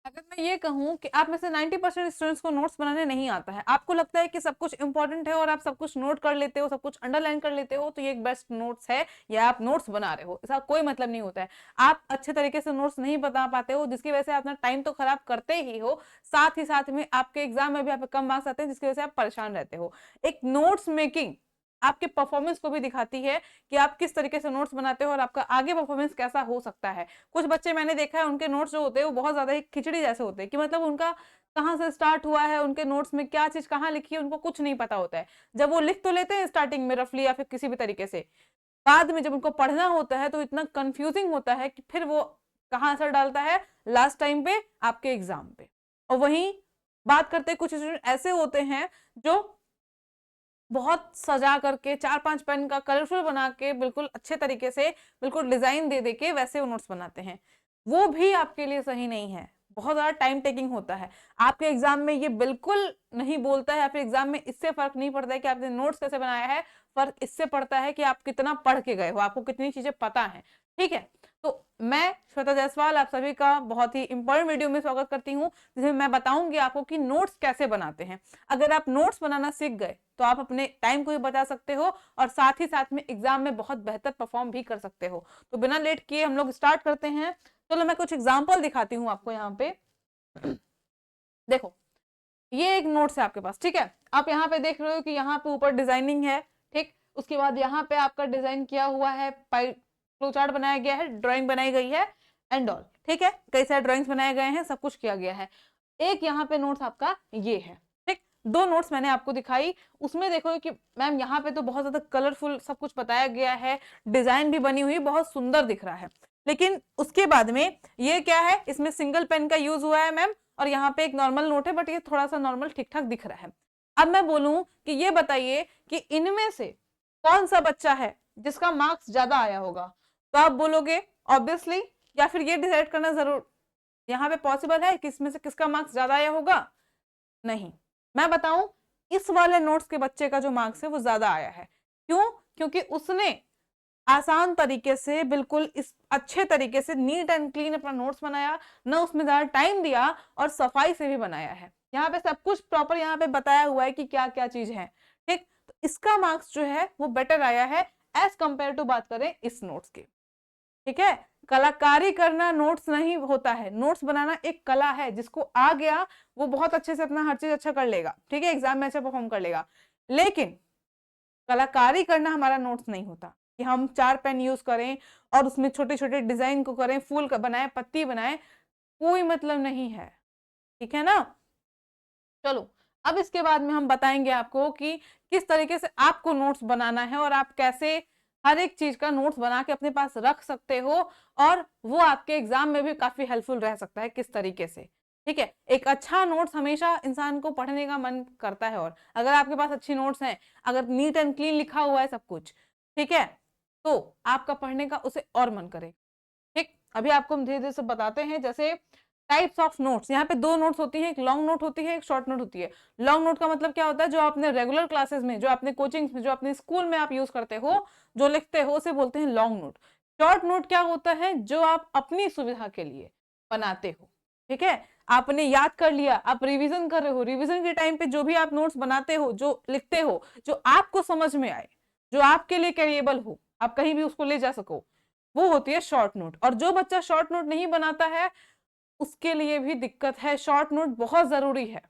अगर मैं ये कहूँ कि आप में से 90% स्टूडेंट्स को नोट्स बनाने नहीं आता है, आपको लगता है कि सब कुछ इंपॉर्टेंट है और आप सब कुछ नोट कर लेते हो, सब कुछ अंडरलाइन कर लेते हो, तो ये एक बेस्ट नोट्स है या आप नोट्स बना रहे हो, इसका कोई मतलब नहीं होता है। आप अच्छे तरीके से नोट्स नहीं बता पाते हो, जिसकी वजह से आप अपना टाइम तो खराब करते ही हो, साथ ही साथ में आपके एग्जाम में भी आपके कम मार्क्स आते हैं, जिसकी वजह से आप परेशान रहते हो। एक नोट्स मेकिंग आपके परफॉर्मेंस को भी दिखाती है कि आप किस तरीके से नोट्स बनाते हो और आपका आगे परफॉर्मेंस कैसा हो सकता है। कुछ बच्चे मैंने देखा है, उनके नोट्स जो होते हैं वो बहुत ज्यादा ही खिचड़ी जैसे होते हैं, कि मतलब उनका कहाँ से स्टार्ट हुआ है, उनके नोट्स में क्या चीज कहाँ लिखी है, उनको कुछ नहीं पता होता है। जब वो लिख तो लेते हैं स्टार्टिंग में रफली या फिर किसी भी तरीके से, बाद में जब उनको पढ़ना होता है तो इतना कंफ्यूजिंग होता है कि फिर वो कहाँ असर डालता है लास्ट टाइम पे आपके एग्जाम पे। और वहीं बात करते कुछ स्टूडेंट ऐसे होते हैं जो बहुत सजा करके 4-5 पेन का कलरफुल बना के बिल्कुल अच्छे तरीके से बिल्कुल डिजाइन दे दे के वैसे वो नोट्स बनाते हैं, वो भी आपके लिए सही नहीं है, बहुत ज्यादा टाइम टेकिंग होता है। आपके एग्जाम में ये बिल्कुल नहीं बोलता है, आपके एग्जाम में इससे फर्क नहीं पड़ता है कि आपने नोट्स कैसे बनाया है, फर्क इससे पड़ता है कि आप कितना पढ़ के गए हो, आपको कितनी चीजें पता है। ठीक है, तो मैं श्वेता जायसवाल आप सभी का बहुत ही इंपॉर्टेंट वीडियो में स्वागत करती हूँ, जिसमें मैं बताऊंगी आपको कि नोट्स कैसे बनाते हैं। अगर आप नोट्स बनाना सीख गए तो आप अपने टाइम को भी बचा सकते हो और साथ ही साथ में एग्जाम में बहुत बेहतर परफॉर्म भी कर सकते हो। तो बिना लेट किए हम लोग स्टार्ट करते हैं। चलो मैं कुछ एग्जाम्पल दिखाती हूँ आपको यहाँ पे। देखो, ये एक नोट्स है आपके पास, ठीक है। आप यहाँ पे देख रहे हो कि यहाँ पे ऊपर डिजाइनिंग है, ठीक। उसके बाद यहाँ पे आपका डिजाइन किया हुआ है, फ्लो चार्ट बनाया गया है, ड्राइंग बनाई गई है एंड ऑल, ठीक है। कई सारे ड्राइंग्स बनाए गए हैं, सब कुछ किया गया है। एक यहाँ पे नोट्स आपका ये है, ठीक। दो नोट्स मैंने आपको दिखाई, उसमें देखो कि मैम यहाँ पे तो बहुत ज्यादा कलरफुल सब कुछ बताया गया है, डिजाइन भी बनी हुई बहुत सुंदर दिख रहा है, लेकिन उसके बाद में ये क्या है, इसमें सिंगल पेन का यूज हुआ है मैम, और यहाँ पे एक नॉर्मल नोट है, बट ये थोड़ा सा नॉर्मल ठीक ठाक दिख रहा है। अब मैं बोलूं कि ये बताइए कि इनमें से कौन सा बच्चा है जिसका मार्क्स ज्यादा आया होगा, तो आप बोलोगे ऑब्वियसली, या फिर ये डिसाइड करना जरूर यहाँ पे पॉसिबल है कि इसमें से किसका मार्क्स ज्यादा आया होगा? नहीं। मैं बताऊं, इस वाले नोट्स के बच्चे का जो मार्क्स है वो ज्यादा आया है। क्यों? क्योंकि उसने आसान तरीके से, बिल्कुल इस अच्छे तरीके से नीट एंड क्लीन अपना नोट्स बनाया, ना उसमें ज्यादा टाइम दिया और सफाई से भी बनाया है। यहाँ पे सब कुछ प्रॉपर यहाँ पे बताया हुआ है कि क्या क्या चीज है, ठीक। तो इसका मार्क्स जो है वो बेटर आया है एज कंपेयर टू बात करें इस नोट्स के, ठीक है। कलाकारी करना नोट्स नहीं होता है, नोट्स बनाना एक कला है, जिसको आ गया वो बहुत अच्छे से अपना हर चीज अच्छा कर लेगा, ठीक है, एग्जाम में अच्छा परफॉर्म कर लेगा। लेकिन कलाकारी करना हमारा नोट्स नहीं होता कि हम 4 पेन यूज करें और उसमें छोटे छोटे डिजाइन को करें, फूल का बनाए, पत्ती बनाए, कोई मतलब नहीं है, ठीक है ना। चलो, अब इसके बाद में हम बताएंगे आपको कि किस तरीके से आपको नोट्स बनाना है और आप कैसे हर एक चीज का नोट्स बना के अपने पास रख सकते हो, और वो आपके एग्जाम में भी काफी हेल्पफुल रह सकता है किस तरीके से, ठीक है। एक अच्छा नोट्स हमेशा इंसान को पढ़ने का मन करता है, और अगर आपके पास अच्छी नोट्स हैं, अगर नीट एंड क्लीन लिखा हुआ है सब कुछ, ठीक है, तो आपका पढ़ने का उसे और मन करे, ठीक। अभी आपको हम धीरे धीरे से बताते हैं। जैसे टाइप्स ऑफ नोट्स, यहाँ पे दो नोट्स होती हैं, एक लॉन्ग नोट होती है, एक शॉर्ट नोट होती है। लॉन्ग नोट का मतलब क्या होता है, जो आपने रेगुलर क्लासेस में, जो आपने कोचिंग में, जो अपने स्कूल में आप यूज करते हो, जो लिखते हो, उसे बोलते हैं लॉन्ग नोट। शॉर्ट नोट क्या होता है, जो आप अपनी सुविधा के लिए बनाते हो, ठीक है। आपने याद कर लिया, आप रिवीजन कर रहे हो, रिवीजन के टाइम पे जो भी आप नोट्स बनाते हो, जो लिखते हो, जो आपको समझ में आए, जो आपके लिए कैरिएबल हो, आप कहीं भी उसको ले जा सको, वो होती है शॉर्ट नोट। और जो बच्चा शॉर्ट नोट नहीं बनाता है उसके लिए भी दिक्कत है, शॉर्ट नोट बहुत जरूरी है,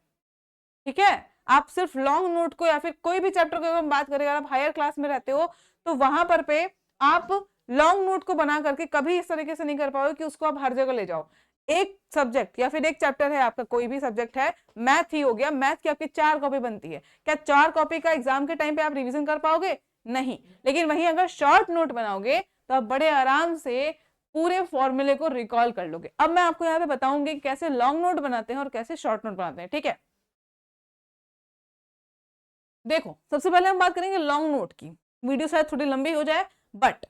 ठीक है। आप सिर्फ लॉन्ग नोट को या फिर कोई भी चैप्टर को हम बात करें, अगर आप हायर क्लास में रहते हो तो वहां पर पे आप लॉन्ग नोट को बना करके कभी इस तरीके से नहीं कर पाओगे कि उसको आप हर जगह ले जाओ। एक सब्जेक्ट या फिर एक चैप्टर है आपका, कोई भी सब्जेक्ट है, मैथ ही हो गया, मैथ की आपकी 4 कॉपी बनती है, क्या 4 कॉपी का एग्जाम के टाइम पे आप रिवीजन कर पाओगे? नहीं। लेकिन वहीं अगर शॉर्ट नोट बनाओगे तो आप बड़े आराम से पूरे फॉर्मूले को रिकॉल कर लोगे। अब मैं आपको यहाँ पे बताऊंगी कैसे लॉन्ग नोट बनाते हैं और कैसे शॉर्ट नोट बनाते हैं, ठीक है। देखो, सबसे पहले हम बात करेंगे लॉन्ग नोट की। वीडियो शायद थोड़ी लंबी हो जाए, बट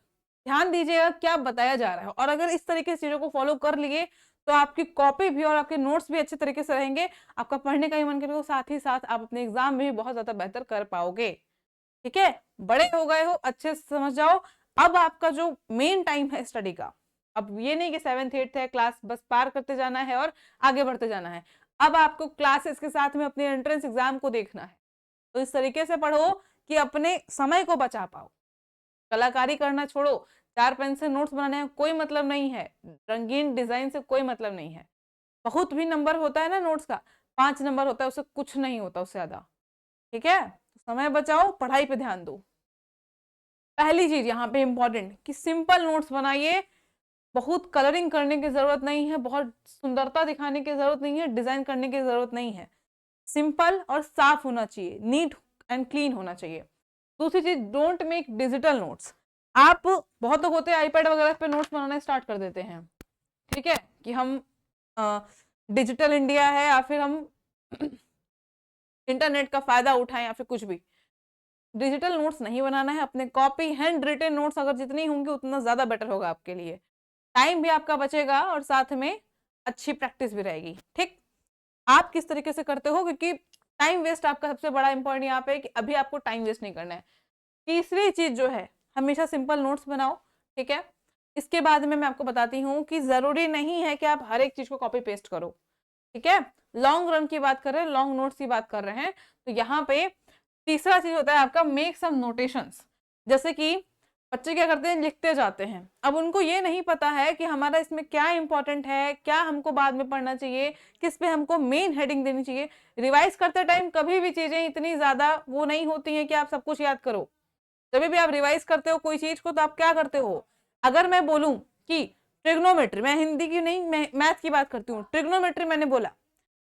ध्यान दीजिएगा क्या बताया जा रहा है, और अगर इस तरीके से चीजों को फॉलो कर लिए तो आपकी कॉपी भी और आपके नोट्स भी अच्छे तरीके से रहेंगे, आपका पढ़ने का ही मन करेगा, साथ ही साथ आप अपने एग्जाम में भी बहुत ज्यादा बेहतर कर पाओगे, ठीक है। बड़े हो गए हो, अच्छे से समझ जाओ। अब आपका जो मेन टाइम है स्टडी का, अब ये नहीं कि 7th 8th है क्लास बस पार करते जाना है और आगे बढ़ते जाना है, अब आपको क्लासेस के साथ में अपने एंट्रेंस एग्जाम को देखना है। तो इस तरीके से पढ़ो कि अपने समय को बचा पाओ। कलाकारी करना छोड़ो, 4 पेन से नोट्स बनाने का कोई मतलब नहीं है, रंगीन डिजाइन से कोई मतलब नहीं है। बहुत भी नंबर होता है ना नोट्स का, 5 नंबर होता है, उससे कुछ नहीं होता उससे ज्यादा। ठीक है, समय बचाओ, पढ़ाई पे ध्यान दो। पहली चीज यहाँ पे इंपॉर्टेंट कि सिंपल नोट्स बनाइए, बहुत कलरिंग करने की जरूरत नहीं है, बहुत सुंदरता दिखाने की जरूरत नहीं है, डिजाइन करने की जरूरत नहीं है, सिंपल और साफ होना चाहिए, नीट एंड क्लीन होना चाहिए। दूसरी चीज, डोंट मेक डिजिटल नोट्स। आप बहुत लोग होते हैं आईपैड वगैरह पे नोट्स बनाना स्टार्ट कर देते हैं, ठीक है, कि हम डिजिटल इंडिया है या फिर हम इंटरनेट का फायदा उठाएं या फिर कुछ भी। डिजिटल नोट्स नहीं बनाना है, अपने कॉपी हैंड रिटन नोट्स अगर जितनी होंगे उतना ज्यादा बेटर होगा आपके लिए, टाइम भी आपका बचेगा और साथ में अच्छी प्रैक्टिस भी रहेगी। ठीक, आप किस तरीके से करते हो, क्योंकि टाइम वेस्ट आपका सबसे बड़ा इंपॉर्टेंट यहाँ पे कि अभी आपको टाइम वेस्ट नहीं करना है। तीसरी चीज जो है, हमेशा सिंपल नोट्स बनाओ। ठीक है, इसके बाद में मैं आपको बताती हूँ कि जरूरी नहीं है कि आप हर एक चीज को कॉपी पेस्ट करो। ठीक है, लॉन्ग रन की बात कर रहे हैं, लॉन्ग नोट्स की बात कर रहे हैं, तो यहाँ पे तीसरा चीज होता है आपका मेक सम नोटेशंस। जैसे कि बच्चे क्या करते हैं, लिखते जाते हैं, अब उनको ये नहीं पता है कि हमारा इसमें क्या इंपॉर्टेंट है, क्या हमको बाद में पढ़ना चाहिए, किस पे हमको मेन हेडिंग देनी चाहिए। रिवाइज करते टाइम कभी भी चीजें इतनी ज्यादा वो नहीं होती हैं कि आप सब कुछ याद करो। जब भी आप रिवाइज करते हो कोई चीज को तो आप क्या करते हो, अगर मैं बोलूं कि ट्रिग्नोमेट्री, मैं हिंदी की नहीं मैं मैथ की बात करती हूँ, ट्रिग्नोमेट्री मैंने बोला,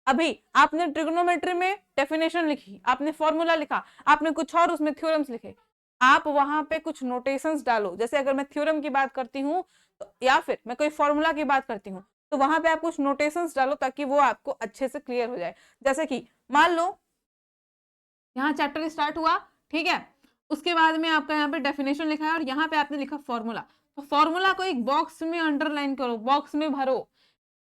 अभी आपने ट्रिग्नोमेट्री में डेफिनेशन लिखी, आपने फॉर्मूला लिखा, आपने कुछ और उसमें थ्योरम्स लिखे, आप वहां पे कुछ नोटेशंस डालो। जैसे अगर मैं थ्योरम की बात करती हूँ तो या फिर मैं कोई फॉर्मूला की बात करती हूँ तो वहां पे आप कुछ नोटेशंस डालो ताकि वो आपको अच्छे से क्लियर हो जाए। जैसे कि मान लो यहाँ चैप्टर स्टार्ट हुआ, ठीक है, उसके बाद में आपका यहाँ पे डेफिनेशन लिखा है और यहाँ पे आपने लिखा फॉर्मूला, तो फॉर्मूला को एक बॉक्स में अंडरलाइन करो, बॉक्स में भरो,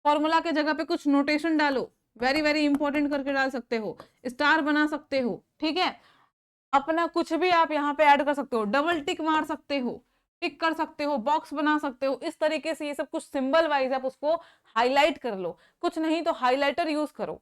फॉर्मूला के जगह पे कुछ नोटेशन डालो, वेरी वेरी इंपॉर्टेंट करके डाल सकते हो, स्टार बना सकते हो। ठीक है, अपना कुछ भी आप यहाँ पे ऐड कर सकते हो, डबल टिक मार सकते हो, टिक कर सकते हो, बॉक्स बना सकते हो, इस तरीके से ये सब कुछ सिंबल वाइज आप उसको हाईलाइट कर लो, कुछ नहीं तो हाईलाइटर यूज करो।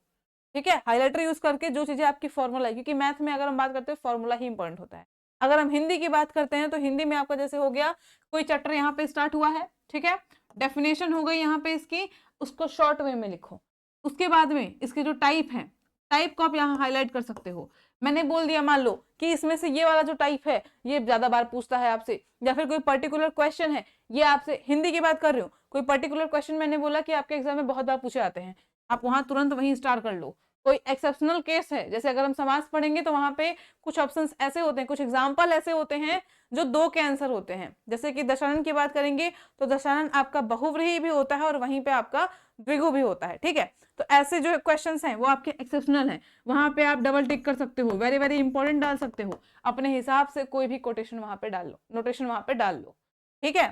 ठीक है, हाईलाइटर यूज करके जो चीजें आपकी फॉर्मूला है, क्योंकि मैथ में अगर हम बात करते हैं फॉर्मूला ही इंपॉर्टेंट होता है। अगर हम हिंदी की बात करते हैं तो हिंदी में आपका जैसे हो गया, कोई चैप्टर यहाँ पे स्टार्ट हुआ है, ठीक है, डेफिनेशन हो गई यहाँ पे इसकी, उसको शॉर्ट वे में लिखो, उसके बाद में इसके जो टाइप है, टाइप को आप यहाँ हाईलाइट कर सकते हो। मैंने बोल दिया मान लो कि इसमें से ये वाला जो टाइप है ये ज्यादा बार पूछता है आपसे, या फिर कोई पर्टिकुलर क्वेश्चन है, ये आपसे हिंदी की बात कर रही हूँ, कोई पर्टिकुलर क्वेश्चन मैंने बोला कि आपके एग्जाम में बहुत बार पूछे आते हैं, आप वहां तुरंत वहीं स्टार्ट कर लो। कोई एक्सेप्शनल केस है, जैसे अगर हम समास पढ़ेंगे तो वहां पे कुछ ऑप्शंस ऐसे होते हैं, कुछ एग्जाम्पल ऐसे होते हैं जो 2 के आंसर होते हैं। जैसे कि दशानन की बात करेंगे तो दशानन आपका बहुव्रीहि भी होता है और वहीं पे आपका द्विगु भी होता है। ठीक है, तो ऐसे जो क्वेश्चंस हैं वो आपके एक्सेप्शनल हैं, वहां पे आप डबल टिक कर सकते हो, वेरी वेरी इंपॉर्टेंट डाल सकते हो, अपने हिसाब से कोई भी कोटेशन वहां पे डाल लो, नोटेशन वहां पे डाल लो। ठीक है,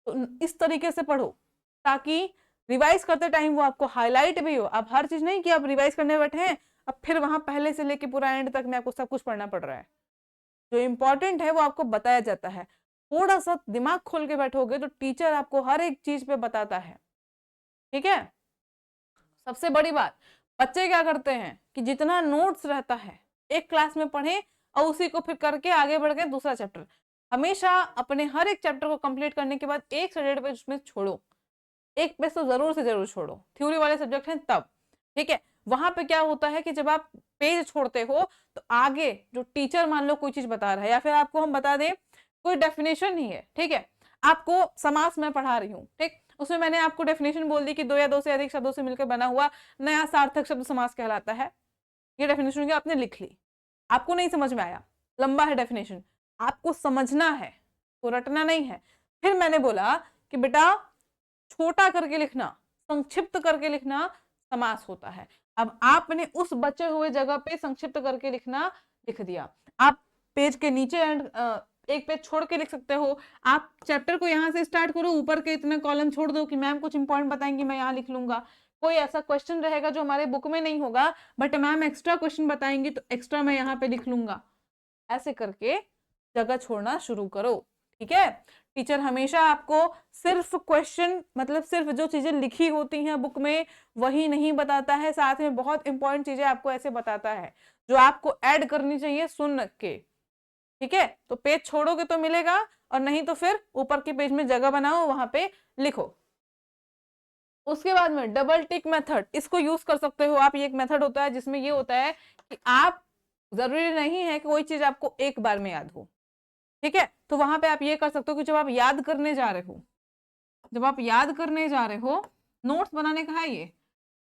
तो इस तरीके से पढ़ो ताकि रिवाइज करते टाइम वो आपको हाईलाइट भी हो। अब हर चीज नहीं कि आप रिवाइज करने बैठे हैं अब फिर वहां पहले से लेके पूरा एंड तक में आपको सब कुछ पढ़ना पड़ रहा है, जो इंपॉर्टेंट है वो आपको बताया जाता है। थोड़ा सा दिमाग खोल के बैठोगे तो टीचर आपको हर एक चीज पे बताता है। ठीक है, सबसे बड़ी बात, बच्चे क्या करते हैं कि जितना नोट्स रहता है एक क्लास में पढ़े और उसी को फिर करके आगे बढ़ गए दूसरा चैप्टर, हमेशा अपने हर एक चैप्टर को कंप्लीट करने के बाद 1 से 1.5 पेज उसमें छोड़ो, 1 पेज तो जरूर से जरूर छोड़ो, थ्योरी वाले सब्जेक्ट हैं तब। ठीक है, वहां पे क्या होता है कि जब आप पेज छोड़ते हो तो आगे जो टीचर मान लो कोई चीज बता रहा है या फिर आपको हम बता दें कोई डेफिनेशन ही है, ठीक है, आपको समास में पढ़ा रही हूँ, ठीक, उसमें मैंने आपको डेफिनेशन बोल दी कि 2 या 2 से अधिक शब्दों से मिलकर बना हुआ नया सार्थक शब्द समास कहलाता है, ये डेफिनेशन आपने लिख ली, आपको नहीं समझ में आया, लंबा है डेफिनेशन, आपको समझना है तो रटना नहीं है। फिर मैंने बोला कि बेटा छोटा करके लिखना, संक्षिप्त करके लिखना समास होता है। अब आपने उस बचे हुए जगह पे संक्षिप्त करके लिखना लिख दिया, आप पेज के नीचे एक पेज छोड़ के लिख सकते हो, आप चैप्टर को यहाँ से स्टार्ट करो, ऊपर के इतने कॉलम छोड़ दो कि मैम कुछ इंपॉर्टेंट बताएंगी मैं यहाँ लिख लूंगा, कोई ऐसा क्वेश्चन रहेगा जो हमारे बुक में नहीं होगा बट मैम एक्स्ट्रा क्वेश्चन बताएंगी तो एक्स्ट्रा मैं यहाँ पे लिख लूंगा, ऐसे करके जगह छोड़ना शुरू करो। ठीक है, टीचर हमेशा आपको सिर्फ क्वेश्चन मतलब सिर्फ जो चीजें लिखी होती हैं बुक में वही नहीं बताता है, साथ में बहुत इंपॉर्टेंट चीजें आपको ऐसे बताता है जो आपको ऐड करनी चाहिए सुन के। ठीक है, तो पेज छोड़ोगे तो मिलेगा, और नहीं तो फिर ऊपर के पेज में जगह बनाओ, वहां पे लिखो। उसके बाद में डबल टिक मेथड, इसको यूज कर सकते हो आप। ये एक मेथड होता है जिसमें ये होता है कि आप, जरूरी नहीं है कि कोई चीज आपको एक बार में याद हो। ठीक है, तो वहां पे आप ये कर सकते हो कि जब आप याद करने जा रहे हो, जब आप याद करने जा रहे हो, नोट्स बनाने का है ये,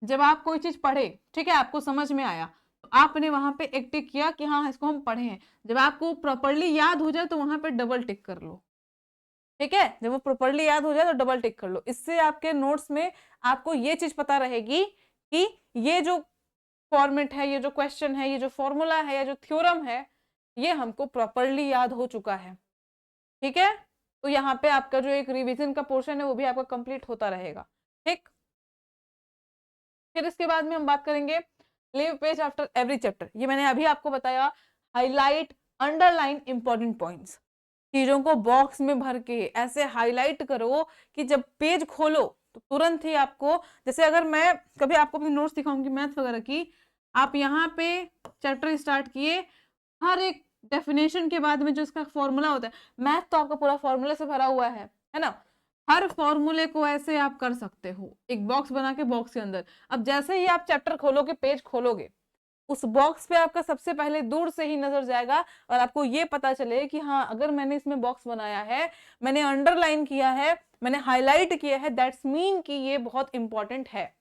जब आप कोई चीज पढ़े, ठीक है, आपको समझ में आया, तो आपने वहां पे एक टिक किया कि हाँ इसको हम पढ़े हैं। जब आपको प्रॉपरली याद हो जाए तो वहां पे डबल टिक कर लो। ठीक है, जब वो प्रॉपरली याद हो जाए तो डबल टिक कर लो। इससे आपके नोट्स में आपको ये चीज पता रहेगी कि ये जो फॉर्मेट है, ये जो क्वेश्चन है, ये जो फॉर्मूला है, या जो थ्योरम है, ये हमको प्रॉपरली याद हो चुका है। ठीक है, तो यहाँ पे आपका जो एक रिवीजन का पोर्शन है वो भी आपका कंप्लीट होता रहेगा। ठीक, फिर इसके बाद में हम बात करेंगे leave page after every chapter. ये मैंने अभी आपको बताया, हाईलाइट अंडरलाइन इंपॉर्टेंट पॉइंट्स, चीजों को बॉक्स में भर के ऐसे हाईलाइट करो कि जब पेज खोलो तो तुरंत ही आपको, जैसे अगर मैं कभी आपको अपनी नोट्स दिखाऊंगी मैथ वगैरह की, आप यहाँ पे चैप्टर स्टार्ट किए, हर एक डेफिनेशन के बाद में जो इसका फॉर्मूला होता है, मैथ तो आपका पूरा फॉर्मूले से भरा हुआ है ना, हर फॉर्मूले को ऐसे आप कर सकते हो एक बॉक्स बना के, बॉक्स के अंदर अब जैसे ही आप चैप्टर खोलोगे, पेज खोलोगे, उस बॉक्स पे आपका सबसे पहले दूर से ही नजर जाएगा और आपको ये पता चले कि हाँ अगर मैंने इसमें बॉक्स बनाया है, मैंने अंडरलाइन किया है, मैंने हाईलाइट किया है, दैट्स मीन कि ये बहुत इंपॉर्टेंट है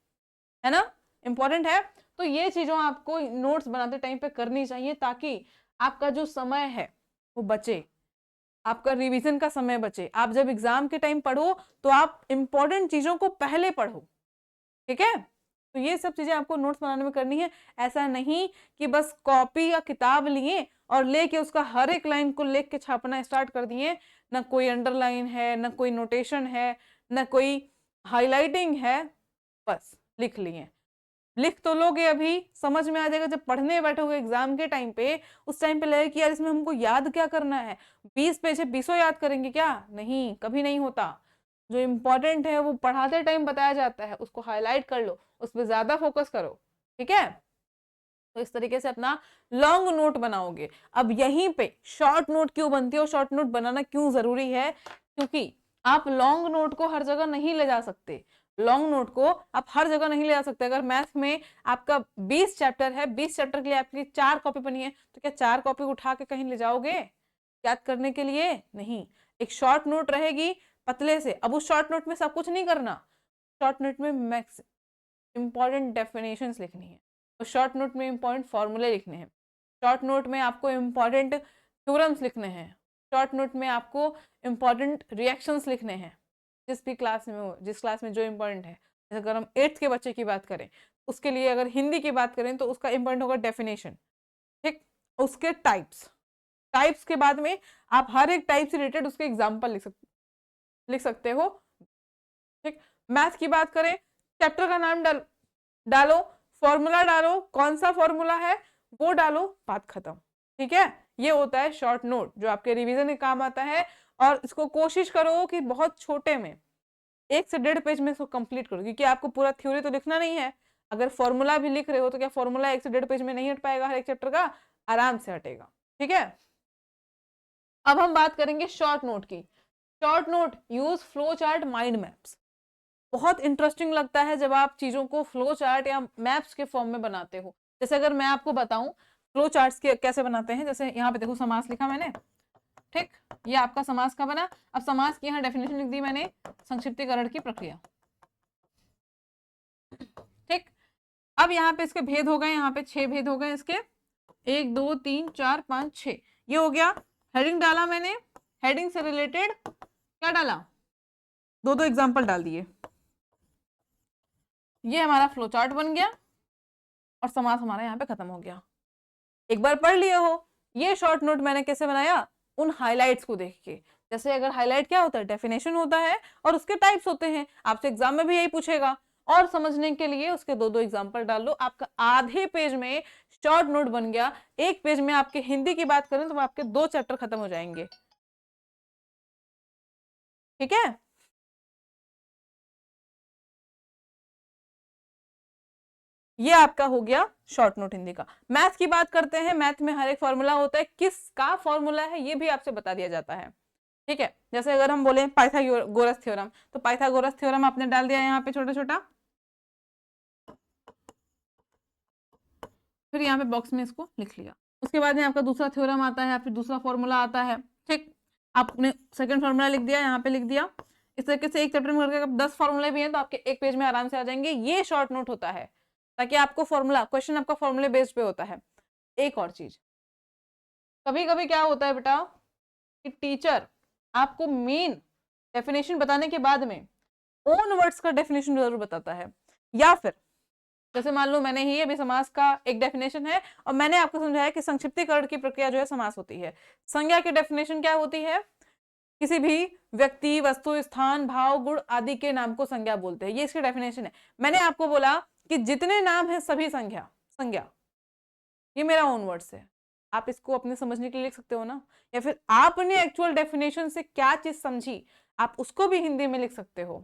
ना, इंपॉर्टेंट है। तो ये चीजों आपको नोट्स बनाते टाइम पे करनी चाहिए ताकि आपका जो समय है वो बचे, आपका रिवीजन का समय बचे। आप जब एग्जाम के टाइम पढ़ो तो आप इंपॉर्टेंट चीजों को पहले पढ़ो। ठीक है, तो ये सब चीजें आपको नोट्स बनाने में करनी है। ऐसा नहीं कि बस कॉपी या किताब लिए और लेके उसका हर एक लाइन को लिख के छापना स्टार्ट कर दिए, ना कोई अंडरलाइन है, ना कोई नोटेशन है, ना कोई हाईलाइटिंग है, बस लिख लिए। लिख तो लोगे, अभी समझ में आ जाएगा, जब पढ़ने बैठोगे एग्जाम के टाइम पे, उस टाइम पे लगेगा कि यार इसमें हमको याद क्या करना है, 20 पेज है, 20 याद करेंगे क्या? नहीं, कभी नहीं होता। जो इम्पोर्टेंट है वो पढ़ाते टाइम बताया जाता है, उसको हाईलाइट कर लो, उस पर ज्यादा फोकस करो। ठीक है, तो इस तरीके से अपना लॉन्ग नोट बनाओगे। अब यहीं पे शॉर्ट नोट क्यों बनती है और शॉर्ट नोट बनाना क्यों जरूरी है, क्योंकि आप लॉन्ग नोट को हर जगह नहीं ले जा सकते। लॉन्ग नोट को आप हर जगह नहीं ले जा सकते। अगर मैथ में आपका 20 चैप्टर है, 20 चैप्टर के लिए आपकी 4 कॉपी बनी है, तो क्या 4 कॉपी उठा के कहीं ले जाओगे याद करने के लिए? नहीं, एक शॉर्ट नोट रहेगी पतले से। अब उस शॉर्ट नोट में सब कुछ नहीं करना, शॉर्ट नोट में मैक्स इंपॉर्टेंट डेफिनेशंस लिखनी है, और शॉर्ट नोट में इंपॉर्टेंट फॉर्मूले लिखने हैं, शॉर्ट नोट में आपको इंपॉर्टेंट थ्योरम्स लिखने हैं, शॉर्ट नोट में आपको इंपॉर्टेंट रिएक्शंस लिखने हैं, जिस भी क्लास में हो, जिस क्लास में जो इंपॉर्टेंट है। जैसे अगर हम 8th के बच्चे की बात करें, उसके लिए अगर हिंदी की बात करें तो उसका इंपॉर्टेंट होगा डेफिनेशन। ठीक, उसके टाइप्स, टाइप्स के बाद में आप हर एक टाइप से रिलेटेड उसके एग्जाम्पल लिख सकते हो। ठीक, मैथ की बात करें, चैप्टर का नाम डालो, फॉर्मूला डालो, कौन सा फॉर्मूला है वो डालो, बात खत्म। ठीक है, ये होता है शॉर्ट नोट जो आपके रिवीजन में काम आता है। और इसको कोशिश करो कि बहुत छोटे में 1 से 1.5 पेज में इसको कंप्लीट करो, क्योंकि आपको पूरा थ्योरी तो लिखना नहीं है। अगर फॉर्मूला भी लिख रहे हो तो क्या फॉर्मूला 1 से 1.5 पेज में नहीं हट पाएगा? हर एक चैप्टर का आराम से हटेगा। ठीक है, अब हम बात करेंगे शॉर्ट नोट की। Short note use flow chart, mind maps. बहुत इंटरेस्टिंग लगता है जब आप चीजों को फ्लो चार्ट या मैप्स के फॉर्म में बनाते हो। जैसे अगर मैं आपको बताऊं फ्लो चार्ट्स के कैसे बनाते हैं, जैसे यहाँ पे देखो समास लिखा मैंने, ठीक, ये आपका समास का बना। अब समास की यहाँ डेफिनेशन लिख दी मैंने, संक्षिप्तीकरण की प्रक्रिया। ठीक, अब यहाँ पे इसके भेद हो गए, यहाँ पे 6 भेद हो गए इसके, 1 2 3 4 5 6, ये हो गया। हेडिंग डाला मैंने, हेडिंग से रिलेटेड क्या डाला, 2 एग्जाम्पल डाल दिए, ये हमारा फ्लो चार्ट बन गया और समास हमारा यहाँ पे खत्म हो गया। एक बार पढ़ लिए हो। ये शॉर्ट नोट मैंने कैसे बनाया, उन हाइलाइट्स को देख के। जैसे अगर हाईलाइट क्या होता है, डेफिनेशन होता है और उसके टाइप्स होते हैं, आपसे एग्जाम में भी यही पूछेगा। और समझने के लिए उसके 2 एग्जाम्पल डाल लो, आपका आधे पेज में शॉर्ट नोट बन गया। एक पेज में आपके हिंदी की बात करें तो आपके 2 चैप्टर खत्म हो जाएंगे। ठीक है। ये आपका हो गया शॉर्ट नोट हिंदी का। मैथ की बात करते हैं। मैथ में हर एक फॉर्मूला होता है, किसका फॉर्मूला है ये भी आपसे बता दिया जाता है। ठीक है, जैसे अगर हम बोले पाइथागोरस थ्योरम, तो पाइथागोरस थ्योरम आपने डाल दिया यहाँ पे छोटा छोटा, फिर यहाँ पे बॉक्स में इसको लिख लिया। उसके बाद में आपका दूसरा थ्योरम आता है, फिर दूसरा फॉर्मूला आता है। ठीक, आपने सेकंड फॉर्मूला लिख दिया, यहाँ पे लिख दिया। इस तरीके से एक चैप्टर में करके 10 फॉर्मूले भी हैं तो आपके एक पेज में आराम से आ जाएंगे। ये शॉर्ट नोट होता है ताकि आपको फॉर्मूला क्वेश्चन आपका फॉर्मूले बेस्ड पे होता है। एक और चीज, कभी कभी क्या होता है बेटा कि टीचर आपको मेन डेफिनेशन बताने के बाद में ओन वर्ड्स का डेफिनेशन जरूर बताता है। या फिर जैसे मान लो मैंने ही अभी समास का एक डेफिनेशन है और मैंने आपको समझाया कि संक्षिप्तीकरण की प्रक्रिया जो है समास होती है। संज्ञा की डेफिनेशन क्या होती है? किसी भी व्यक्ति, वस्तु, स्थान, भाव, गुण आदि के नाम को संज्ञा बोलते हैं। ये इसकी डेफिनेशन है। मैंने आपको बोला कि जितने नाम है सभी संज्ञा। संज्ञा ये मेरा ओन वर्ड्स है, आप इसको अपने समझने के लिए लिख सकते हो ना, या फिर आपने एक्चुअल डेफिनेशन से क्या चीज समझी आप उसको भी हिंदी में लिख सकते हो,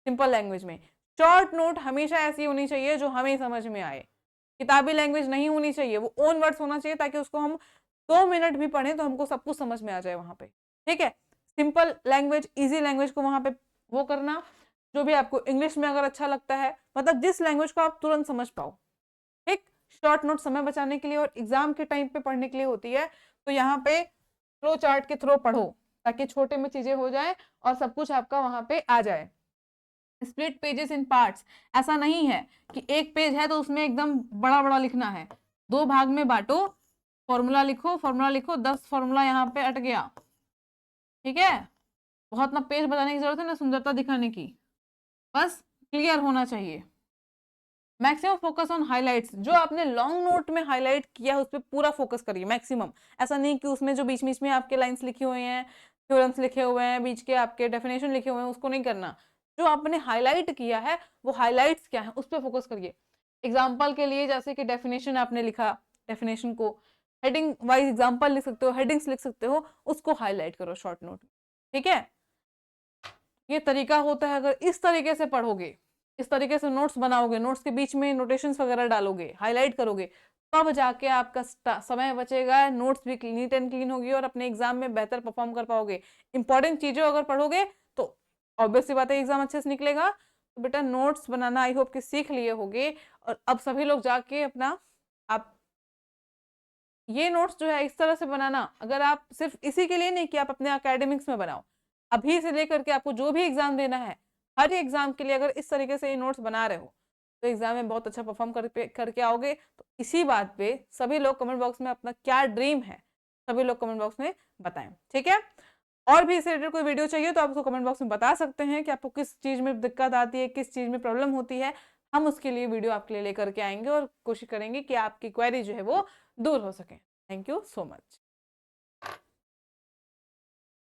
सिंपल लैंग्वेज में। शॉर्ट नोट हमेशा ऐसी होनी चाहिए जो हमें समझ में आए। किताबी लैंग्वेज नहीं होनी चाहिए, वो ओन वर्ड्स होना चाहिए ताकि उसको हम 2 मिनट भी पढ़ें तो हमको सब कुछ समझ में आ जाए वहां पे। ठीक है, सिंपल लैंग्वेज, इजी लैंग्वेज को वहां पे वो करना, जो भी आपको इंग्लिश में अगर अच्छा लगता है, मतलब जिस लैंग्वेज को आप तुरंत समझ पाओ। ठीक, शॉर्ट नोट समय बचाने के लिए और एग्जाम के टाइम पे पढ़ने के लिए होती है। तो यहाँ पे फ्लो चार्ट के थ्रू पढ़ो ताकि छोटे में चीजें हो जाए और सब कुछ आपका वहां पे आ जाए। स्प्लिट पेजेस इन पार्ट्स, ऐसा नहीं है कि एक पेज है तो उसमें एकदम बड़ा बड़ा लिखना है। 2 भाग में बांटो, फॉर्मूला लिखो, फॉर्मूला लिखो, 10 फॉर्मूला यहाँ पे अट गया। ठीक है, बहुत ना पेज बताने की जरूरत है ना सुंदरता दिखाने की, बस क्लियर होना चाहिए। मैक्सिमम फोकस ऑन हाइलाइट्स, जो आपने लॉन्ग नोट में हाईलाइट किया है उस पर पूरा फोकस करिए मैक्सिमम। ऐसा नहीं कि उसमें जो बीच बीच में आपके लाइंस लिखी हुई हैं, थ्योरम्स लिखे हुए हैं, बीच के आपके डेफिनेशन लिखे हुए हैं, उसको नहीं करना। जो आपने हाईलाइट किया है वो हाईलाइट्स क्या है उस पर फोकस करिए। एग्जाम्पल के लिए जैसे कि डेफिनेशन आपने लिखा, डेफिनेशन को हेडिंग वाइज एग्जाम्पल लिख सकते हो, हेडिंग्स लिख सकते हो, उसको हाईलाइट करो शॉर्ट नोट में। ठीक है, ये तरीका होता है। अगर इस तरीके से पढ़ोगे, इस तरीके से नोट्स बनाओगे, नोट्स के बीच में नोटेशंस वगैरह डालोगे, हाईलाइट करोगे, तब जाके आपका समय बचेगा, नोट्स भी नीट एंड क्लीन होगी और अपने एग्जाम में बेहतर परफॉर्म कर पाओगे। इंपॉर्टेंट चीजें अगर पढ़ोगे तो ऑब्वियस सी बात है एग्जाम अच्छे से निकलेगा। तो बेटा नोट्स बनाना आई होप कि सीख लिए होगे और अब सभी लोग जाके अपना आप ये नोट्स जो है इस तरह से बनाना। अगर आप सिर्फ इसी के लिए नहीं कि आप अपने एकेडमिक्स में बनाओ, अभी से लेकर के आपको जो भी एग्जाम देना है, हर एग्जाम के लिए अगर इस तरीके से ये नोट्स बना रहे हो तो एग्जाम में बहुत अच्छा परफॉर्म करके आओगे। तो इसी बात पे सभी लोग कमेंट बॉक्स में अपना क्या ड्रीम है सभी लोग कमेंट बॉक्स में बताएं। ठीक है, और भी इससे रिलेटेड कोई वीडियो चाहिए तो आप उसको कमेंट बॉक्स में बता सकते हैं कि आपको किस चीज में दिक्कत आती है, किस चीज में प्रॉब्लम होती है। हम उसके लिए वीडियो आपके लिए लेकर के आएंगे और कोशिश करेंगे कि आपकी क्वेरी जो है वो दूर हो सके। Thank you so much.